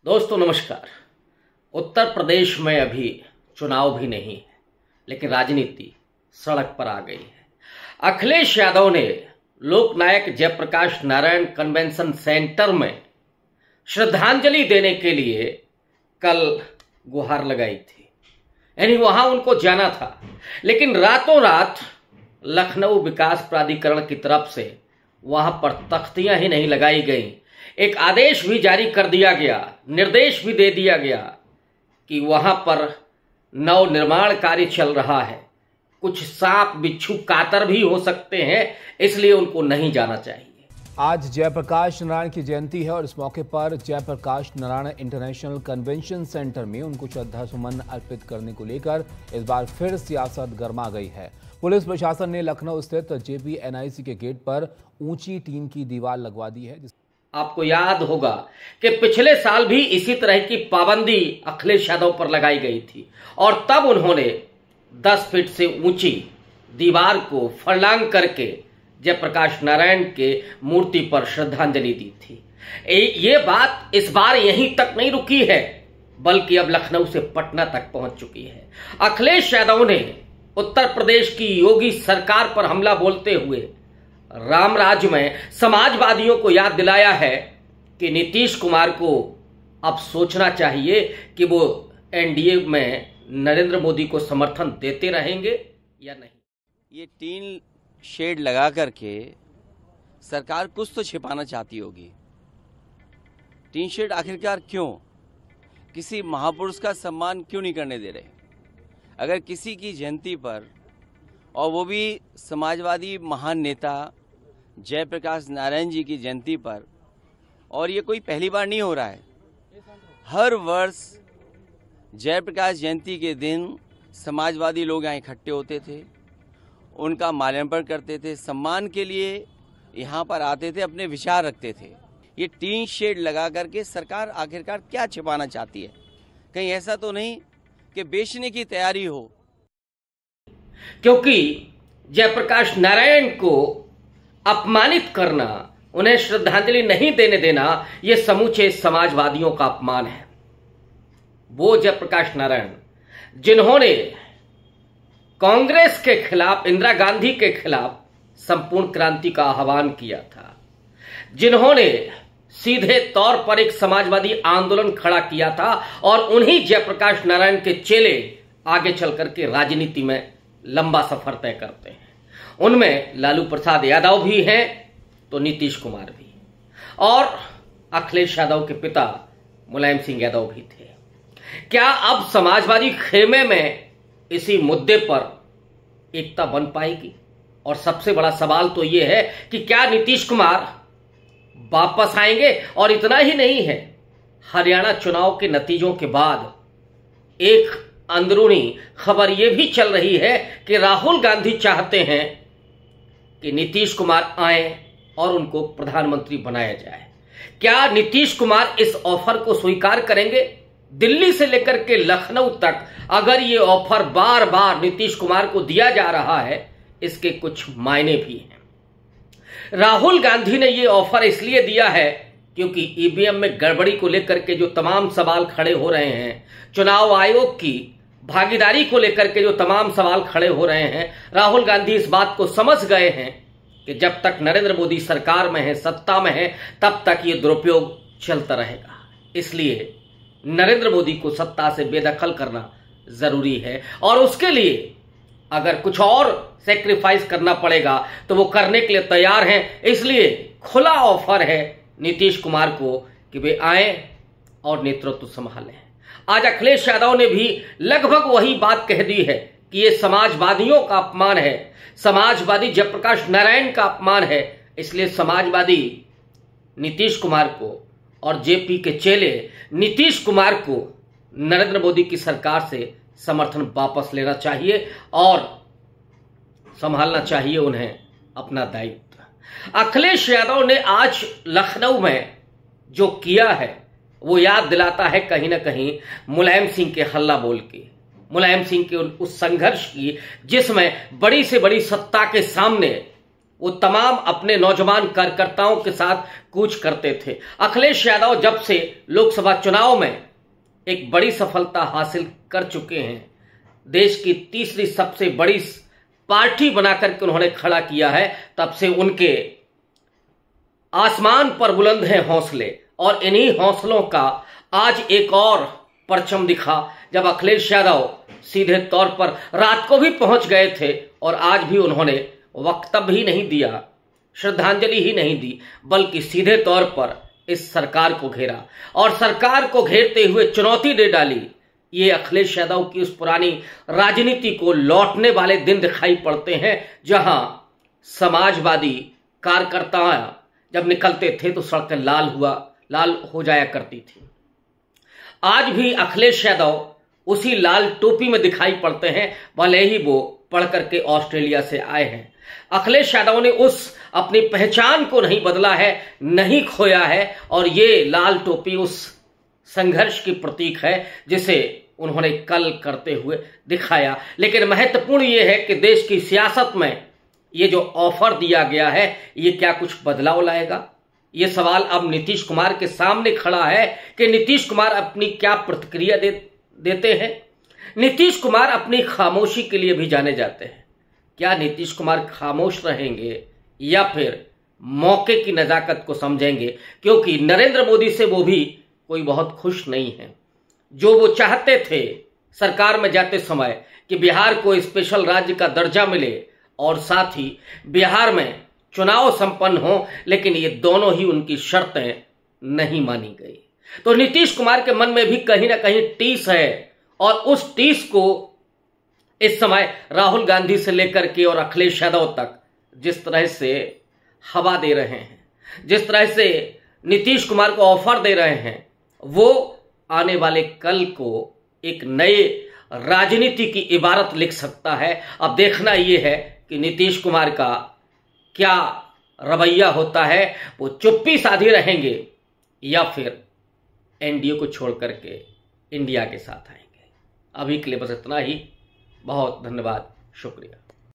दोस्तों नमस्कार। उत्तर प्रदेश में अभी चुनाव भी नहीं है, लेकिन राजनीति सड़क पर आ गई है। अखिलेश यादव ने लोकनायक जयप्रकाश नारायण कन्वेंशन सेंटर में श्रद्धांजलि देने के लिए कल गुहार लगाई थी, यानी वहां उनको जाना था। लेकिन रातों रात लखनऊ विकास प्राधिकरण की तरफ से वहां पर तख्तियां ही नहीं लगाई गई, एक आदेश भी जारी कर दिया गया, निर्देश भी दे दिया गया कि वहां पर नव निर्माण कार्य चल रहा है, कुछ सांप बिच्छू कातर भी हो सकते हैं, इसलिए उनको नहीं जाना चाहिए। आज जयप्रकाश नारायण की जयंती है और इस मौके पर Jayaprakash Narayan international convention centre में उनको श्रद्धा सुमन अर्पित करने को लेकर इस बार फिर सियासत गर्मा गई है। पुलिस प्रशासन ने लखनऊ स्थित JPNIC के गेट पर ऊंची टीन की दीवार लगवा दी है। आपको याद होगा कि पिछले साल भी इसी तरह की पाबंदी अखिलेश यादव पर लगाई गई थी और तब उन्होंने 10 फीट से ऊंची दीवार को फर्लांग करके जयप्रकाश नारायण के मूर्ति पर श्रद्धांजलि दी थी। ये बात इस बार यहीं तक नहीं रुकी है, बल्कि अब लखनऊ से पटना तक पहुंच चुकी है। अखिलेश यादव ने उत्तर प्रदेश की योगी सरकार पर हमला बोलते हुए राम राज्य में समाजवादियों को याद दिलाया है कि नीतीश कुमार को अब सोचना चाहिए कि वो NDA में नरेंद्र मोदी को समर्थन देते रहेंगे या नहीं। ये टीन शेड लगा करके सरकार कुछ तो छिपाना चाहती होगी। टीन शेड आखिरकार क्यों? किसी महापुरुष का सम्मान क्यों नहीं करने दे रहे? अगर किसी की जयंती पर, और वो भी समाजवादी महान नेता जयप्रकाश नारायण जी की जयंती पर, और ये कोई पहली बार नहीं हो रहा है, हर वर्ष जयप्रकाश जयंती के दिन समाजवादी लोग यहाँ इकट्ठे होते थे, उनका माल्यार्पण करते थे, सम्मान के लिए यहाँ पर आते थे, अपने विचार रखते थे। ये टीन शेड लगा करके सरकार आखिरकार क्या छिपाना चाहती है? कहीं ऐसा तो नहीं कि बेचने की तैयारी हो? क्योंकि जयप्रकाश नारायण को अपमानित करना, उन्हें श्रद्धांजलि नहीं देने देना, यह समूचे समाजवादियों का अपमान है। वो जयप्रकाश नारायण जिन्होंने कांग्रेस के खिलाफ, इंदिरा गांधी के खिलाफ संपूर्ण क्रांति का आह्वान किया था, जिन्होंने सीधे तौर पर एक समाजवादी आंदोलन खड़ा किया था, और उन्हीं जयप्रकाश नारायण के चेले आगे चल करके राजनीति में लंबा सफर तय करते हैं। उनमें लालू प्रसाद यादव भी हैं तो नीतीश कुमार भी, और अखिलेश यादव के पिता मुलायम सिंह यादव भी थे। क्या अब समाजवादी खेमे में इसी मुद्दे पर एकता बन पाएगी? और सबसे बड़ा सवाल तो यह है कि क्या नीतीश कुमार वापस आएंगे? और इतना ही नहीं है, हरियाणा चुनाव के नतीजों के बाद एक अंदरूनी खबर यह भी चल रही है कि राहुल गांधी चाहते हैं कि नीतीश कुमार आए और उनको प्रधानमंत्री बनाया जाए। क्या नीतीश कुमार इस ऑफर को स्वीकार करेंगे? दिल्ली से लेकर के लखनऊ तक अगर ये ऑफर बार बार नीतीश कुमार को दिया जा रहा है, इसके कुछ मायने भी हैं। राहुल गांधी ने ये ऑफर इसलिए दिया है क्योंकि EVM में गड़बड़ी को लेकर के जो तमाम सवाल खड़े हो रहे हैं, चुनाव आयोग की भागीदारी को लेकर के जो तमाम सवाल खड़े हो रहे हैं, राहुल गांधी इस बात को समझ गए हैं कि जब तक नरेंद्र मोदी सरकार में है, सत्ता में है, तब तक ये दुरुपयोग चलता रहेगा। इसलिए नरेंद्र मोदी को सत्ता से बेदखल करना जरूरी है, और उसके लिए अगर कुछ और सेक्रीफाइस करना पड़ेगा तो वो करने के लिए तैयार हैं। इसलिए खुला ऑफर है नीतीश कुमार को कि वे आए और नेतृत्व संभालें। आज अखिलेश यादव ने भी लगभग वही बात कह दी है कि ये समाजवादियों का अपमान है, समाजवादी जयप्रकाश नारायण का अपमान है। इसलिए समाजवादी नीतीश कुमार को और जेपी के चेले नीतीश कुमार को नरेंद्र मोदी की सरकार से समर्थन वापस लेना चाहिए और संभालना चाहिए उन्हें अपना दायित्व। अखिलेश यादव ने आज लखनऊ में जो किया है वो याद दिलाता है कहीं ना कहीं मुलायम सिंह के हल्ला बोल के, मुलायम सिंह के उस संघर्ष की जिसमें बड़ी से बड़ी सत्ता के सामने वो तमाम अपने नौजवान कार्यकर्ताओं के साथ कूच करते थे। अखिलेश यादव जब से लोकसभा चुनाव में एक बड़ी सफलता हासिल कर चुके हैं, देश की तीसरी सबसे बड़ी पार्टी बनाकर के उन्होंने खड़ा किया है, तब से उनके आसमान पर बुलंद हैं हौसले। और इन्हीं हौसलों का आज एक और परचम दिखा जब अखिलेश यादव सीधे तौर पर रात को भी पहुंच गए थे और आज भी उन्होंने वक्तव्य ही नहीं दिया, श्रद्धांजलि ही नहीं दी, बल्कि सीधे तौर पर इस सरकार को घेरा और सरकार को घेरते हुए चुनौती दे डाली। ये अखिलेश यादव की उस पुरानी राजनीति को लौटने वाले दिन दिखाई पड़ते हैं, जहां समाजवादी कार्यकर्ता जब निकलते थे तो सड़कें लाल हो जाया करती थी। आज भी अखिलेश यादव उसी लाल टोपी में दिखाई पड़ते हैं, भले ही वो पढ़ करके ऑस्ट्रेलिया से आए हैं। अखिलेश यादव ने उस अपनी पहचान को नहीं बदला है, नहीं खोया है, और ये लाल टोपी उस संघर्ष की प्रतीक है जिसे उन्होंने कल करते हुए दिखाया। लेकिन महत्वपूर्ण ये है कि देश की सियासत में ये जो ऑफर दिया गया है, ये क्या कुछ बदलाव लाएगा? ये सवाल अब नीतीश कुमार के सामने खड़ा है कि नीतीश कुमार अपनी क्या प्रतिक्रिया देते हैं। नीतीश कुमार अपनी खामोशी के लिए भी जाने जाते हैं। क्या नीतीश कुमार खामोश रहेंगे या फिर मौके की नजाकत को समझेंगे? क्योंकि नरेंद्र मोदी से वो भी कोई बहुत खुश नहीं है। जो वो चाहते थे सरकार में जाते समय कि बिहार को स्पेशल राज्य का दर्जा मिले और साथ ही बिहार में चुनाव संपन्न हो, लेकिन ये दोनों ही उनकी शर्तें नहीं मानी गई। तो नीतीश कुमार के मन में भी कहीं ना कहीं टीस है, और उस टीस को इस समय राहुल गांधी से लेकर के और अखिलेश यादव तक जिस तरह से हवा दे रहे हैं, जिस तरह से नीतीश कुमार को ऑफर दे रहे हैं, वो आने वाले कल को एक नए राजनीति की इबारत लिख सकता है। अब देखना यह है कि नीतीश कुमार का क्या रवैया होता है, वो चुप्पी साधे रहेंगे या फिर एनडीए को छोड़ करके इंडिया के साथ आएंगे। अभी के लिए बस इतना ही। बहुत धन्यवाद, शुक्रिया।